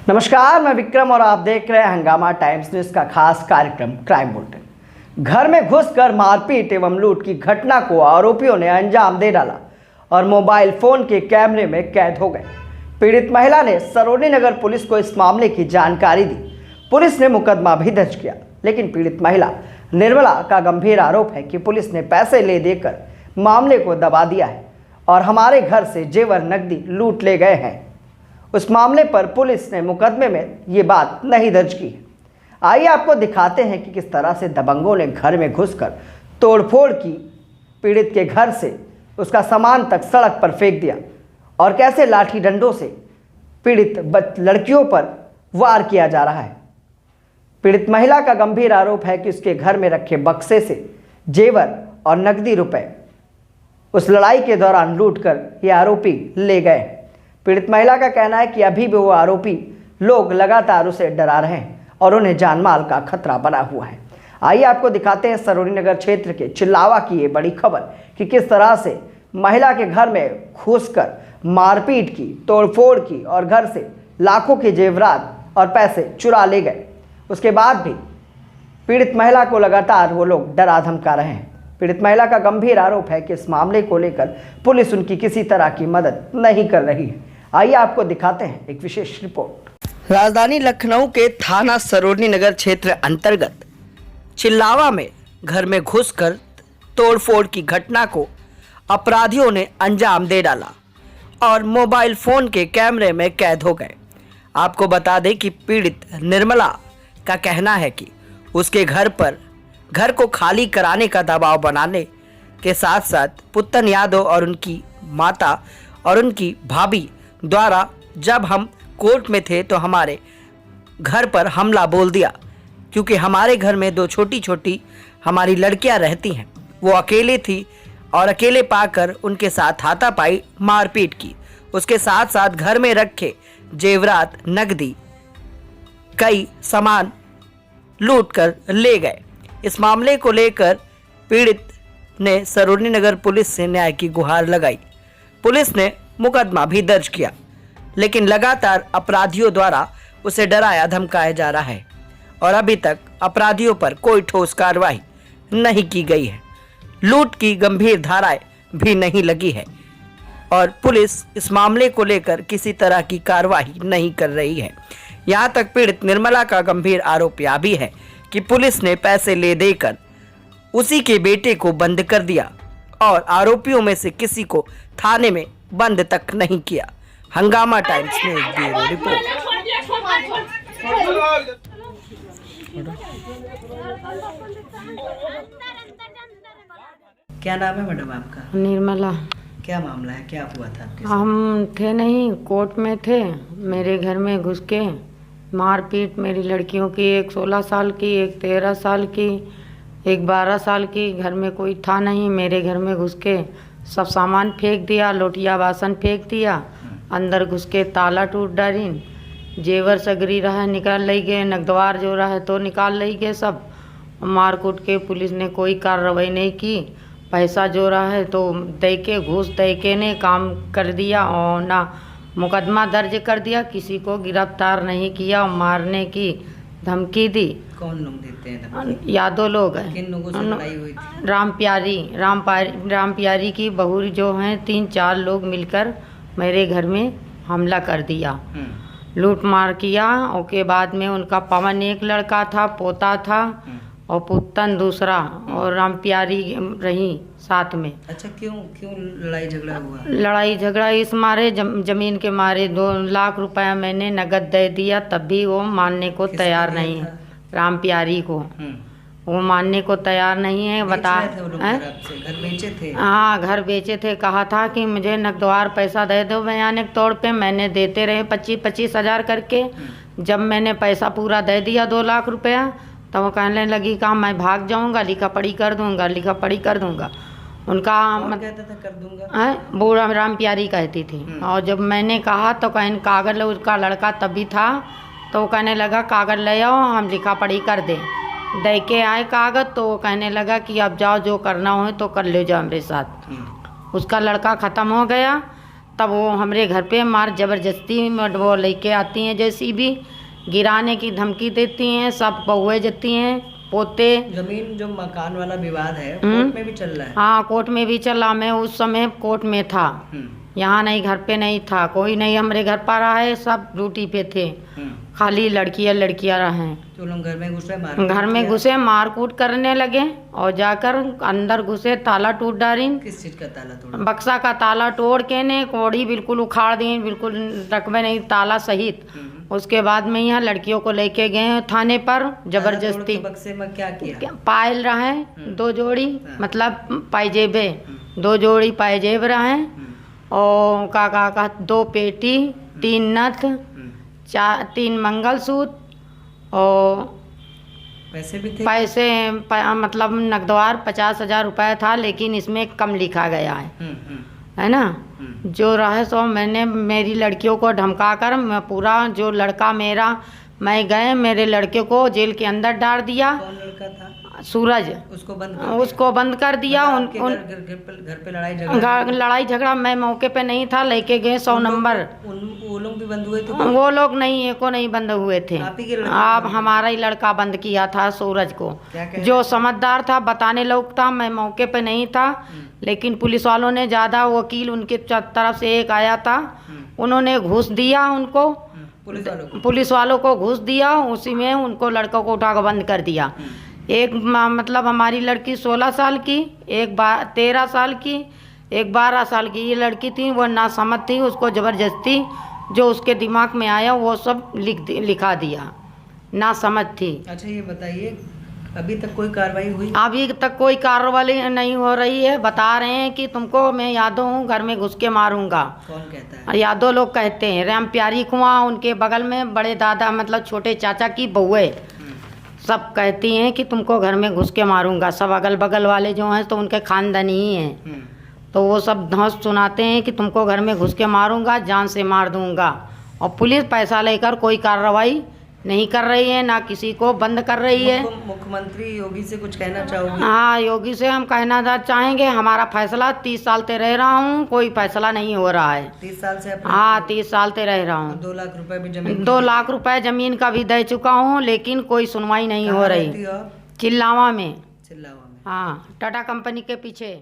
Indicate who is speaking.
Speaker 1: नमस्कार, मैं विक्रम और आप देख रहे हैं हंगामा टाइम्स न्यूज का खास कार्यक्रम क्राइम बुलेटिन। घर में घुसकर मारपीट एवं लूट की घटना को आरोपियों ने अंजाम दे डाला और मोबाइल फोन के कैमरे में कैद हो गए। पीड़ित महिला ने सरोनी नगर पुलिस को इस मामले की जानकारी दी। पुलिस ने मुकदमा भी दर्ज किया, लेकिन पीड़ित महिला निर्मला का गंभीर आरोप है कि पुलिस ने पैसे ले देकर मामले को दबा दिया है और हमारे घर से जेवर नकदी लूट ले गए हैं। उस मामले पर पुलिस ने मुकदमे में ये बात नहीं दर्ज की है। आइए आपको दिखाते हैं कि किस तरह से दबंगों ने घर में घुसकर तोड़फोड़ की, पीड़ित के घर से उसका सामान तक सड़क पर फेंक दिया और कैसे लाठी डंडों से पीड़ित लड़कियों पर वार किया जा रहा है। पीड़ित महिला का गंभीर आरोप है कि उसके घर में रखे बक्से से जेवर और नकदी रुपए उस लड़ाई के दौरान लूटकर ये आरोपी ले गए। पीड़ित महिला का कहना है कि अभी भी वो आरोपी लोग लगातार उसे डरा रहे हैं और उन्हें जानमाल का खतरा बना हुआ है। आइए आपको दिखाते हैं सरोनी नगर क्षेत्र के चिल्लावा की ये बड़ी खबर कि किस तरह से महिला के घर में घुसकर मारपीट की, तोड़फोड़ की और घर से लाखों के जेवरात और पैसे चुरा ले गए। उसके बाद भी पीड़ित महिला को लगातार वो लोग डरा धमका रहे हैं। पीड़ित महिला का गंभीर आरोप है कि इस मामले को लेकर पुलिस उनकी किसी तरह की मदद नहीं कर रही है। आइए आपको दिखाते हैं एक विशेष रिपोर्ट। राजधानी लखनऊ के थाना सरोनी नगर क्षेत्र अंतर्गत चिल्लावा में घर में घुसकर तोड़फोड़ की घटना को अपराधियों ने अंजाम दे डाला और मोबाइल फोन के कैमरे में कैद हो गए। आपको बता दें कि पीड़ित निर्मला का कहना है कि उसके घर को खाली कराने का दबाव बनाने के साथ साथ पुत्तन यादव और उनकी माता और उनकी भाभी द्वारा जब हम कोर्ट में थे तो हमारे घर पर हमला बोल दिया, क्योंकि हमारे घर में दो छोटी छोटी हमारी लड़कियां रहती हैं। वो अकेले थी और अकेले पाकर उनके साथ हाथापाई मारपीट की। उसके साथ साथ घर में रखे जेवरात, नकदी, कई सामान लूट कर ले गए। इस मामले को लेकर पीड़ित ने सरोनी नगर पुलिस से न्याय की गुहार लगाई। पुलिस ने मुकदमा भी दर्ज किया, लेकिन लगातार अपराधियों द्वारा उसे डराया धमकाया जा रहा है और अभी तक अपराधियों पर कोई ठोस कार्रवाई नहीं की गई है। लूट की गंभीर धाराएं भी नहीं लगी है और पुलिस इस मामले को लेकर किसी तरह की कार्रवाई नहीं कर रही है। यहाँ तक पीड़ित निर्मला का गंभीर आरोप यह भी है कि पुलिस ने पैसे ले देकर उसी के बेटे को बंद कर दिया और आरोपियों में से किसी को थाने में बंद तक नहीं किया। हंगामा टाइम्स में एक ब्यूरो रिपोर्ट। क्या नाम है मैडम आपका?
Speaker 2: निर्मला।
Speaker 1: क्या मामला है, क्या हुआ था आपके साथ?
Speaker 2: हम थे नहीं, कोर्ट में थे। मेरे घर में घुस के मारपीट मेरी लड़कियों की, एक 16 साल की, एक 13 साल की, एक 12 साल की। घर में कोई था नहीं, मेरे घर में घुस के सब सामान फेंक दिया, लोटिया बासन फेंक दिया, अंदर घुस के ताला टूट डालीन, जेवर सगरी रहा निकाल ले गए, नगदवार जो रहा है तो निकाल ले गए सब। मार कूट के पुलिस ने कोई कार्रवाई नहीं की। पैसा जो रहा है तो दे के, घूस दे के ने काम कर दिया और ना मुकदमा दर्ज कर दिया, किसी को गिरफ्तार नहीं किया, मारने की धमकी दी।
Speaker 1: कौन लोग देते हैं धमकी?
Speaker 2: यादव लोग हैं।
Speaker 1: किन लोगों से लड़ाई हुई थी?
Speaker 2: राम प्यारी की बहू जो हैं, 3-4 लोग मिलकर मेरे घर में हमला कर दिया, लूट मार किया। उसके बाद में उनका पवन एक लड़का था, पोता था और पुत्तन दूसरा और राम प्यारी रही साथ में।
Speaker 1: अच्छा, क्यों लड़ाई झगड़ा हुआ?
Speaker 2: लड़ाई झगड़ा इस मारे जमीन के मारे 2 लाख रुपया मैंने नगद दे दिया, तब भी वो मानने को तैयार नहीं है। राम प्यारी को वो मानने को तैयार नहीं है। बता
Speaker 1: घर बेचे थे?
Speaker 2: हाँ, घर बेचे थे। कहा था कि मुझे नगदवार पैसा दे दो बयाने के तौर पे। मैंने देते रहे 25-25 हज़ार करके। जब मैंने पैसा पूरा दे दिया 2 लाख रुपया, तो वो कहने लगी कहा मैं भाग जाऊंगा, लिखा पढ़ी कर दूंगा। उनका
Speaker 1: कहता था कर दूंगा,
Speaker 2: वो राम प्यारी कहती थी। और जब मैंने कहा तो कहने कागज उसका लड़का तभी था, तो वो कहने लगा कागज ले आओ, हम लिखा पढ़ी कर दें। दे के आए कागज, तो वो कहने लगा कि अब जाओ, जो करना हो तो कर ले जाओ मेरे साथ। उसका लड़का ख़त्म हो गया। तब वो हमारे घर पे मार ज़बरदस्ती वो लेके आती हैं, जैसी भी गिराने की धमकी देती हैं, सब बहुए जाती हैं, पोते।
Speaker 1: जमीन जो मकान वाला विवाद है कोर्ट में भी चल रहा है।
Speaker 2: हाँ, कोर्ट में भी चला। मैं उस समय कोर्ट में था, यहाँ नहीं, घर पे नहीं था, कोई नहीं हमारे घर पर आए, सब ड्यूटी पे थे, खाली लड़कियां रहे।
Speaker 1: तो लोग घर में घुसे,
Speaker 2: घर में घुसे, मारकूट करने लगे और जाकर अंदर घुसे, ताला टूट डाली।
Speaker 1: किस चीज का ताला तोड़ा?
Speaker 2: बक्सा का ताला तोड़ के ने कौड़ी बिल्कुल उखाड़ दी, बिल्कुल रकबे नहीं, ताला सहित। उसके बाद में यहाँ लड़कियों को लेके गए थाने पर जबरदस्ती।
Speaker 1: बक्से में क्या किया?
Speaker 2: पायल रहे 2 जोड़ी, मतलब पायजेबे 2 जोड़ी पायजेब रहे, और का 2 पेटी, 3 नथ, 3 मंगलसूत्र, और
Speaker 1: पैसे भी थे?
Speaker 2: मतलब नकदवार 50,000 रुपये था, लेकिन इसमें कम लिखा गया है ना। जो रहे सो मैंने मेरी लड़कियों को धमका कर मैं पूरा, जो लड़का मेरा, मैं गए मेरे लड़के को जेल के अंदर डाल दिया।
Speaker 1: कौन लड़का था?
Speaker 2: सूरज। उसको बंद कर दिया।
Speaker 1: घर पे लड़ाई
Speaker 2: झगड़ा मैं मौके पे नहीं था, लेके गए 100 नंबर।
Speaker 1: वो लोग भी बंद हुए थे?
Speaker 2: वो लोग नहीं, एको नहीं बंद हुए थे। आप हमारा ही लड़का बंद किया था सूरज को, जो समझदार था, बताने लोग था। मैं मौके पे नहीं था, लेकिन पुलिस वालों ने ज़्यादा, वकील उनके तरफ से एक आया था, उन्होंने घूस दिया उनको, पुलिस वालों को घूस दिया, उसी में उनको लड़कों को उठा कर बंद कर दिया। एक मतलब हमारी लड़की 16 साल की, एक 13 साल की, एक 12 साल की ये लड़की थी, वो नासमझ थी, उसको ज़बरदस्ती जो उसके दिमाग में आया वो सब लिखा दिया, नासमझ थी।
Speaker 1: अच्छा ये बताइए, अभी तक कोई कार्रवाई हुई?
Speaker 2: अभी तक कोई कार्रवाई नहीं हो रही है। बता रहे हैं कि तुमको मैं यादव हूँ, घर में घुस के मारूंगा।
Speaker 1: कौन कहता है?
Speaker 2: यादव लोग कहते हैं। राम प्यारी कुआं, उनके बगल में बड़े दादा, मतलब छोटे चाचा की बहुए, सब कहती हैं कि तुमको घर में घुस के मारूंगा। सब अगल बगल वाले जो हैं तो उनके खानदानी ही हैं, तो वो सब धौंस सुनाते हैं कि तुमको घर में घुस के मारूंगा, जान से मार दूंगा। और पुलिस पैसा लेकर कोई कार्रवाई नहीं कर रही है, ना किसी को बंद कर रही है।
Speaker 1: मुख्यमंत्री योगी से कुछ कहना चाहोगे?
Speaker 2: हाँ, योगी से हम कहना चाहेंगे, हमारा फैसला 30 साल से रह रहा हूँ, कोई फैसला नहीं हो रहा है।
Speaker 1: 30 साल से?
Speaker 2: हाँ, 30 साल से रह रहा हूँ।
Speaker 1: 2 लाख रुपए भी जमीन?
Speaker 2: 2 लाख रुपए जमीन का भी दे चुका हूँ, लेकिन कोई सुनवाई नहीं हो रही। चिल्लावा में।
Speaker 1: चिल्लावा में?
Speaker 2: हाँ, टाटा कंपनी के पीछे।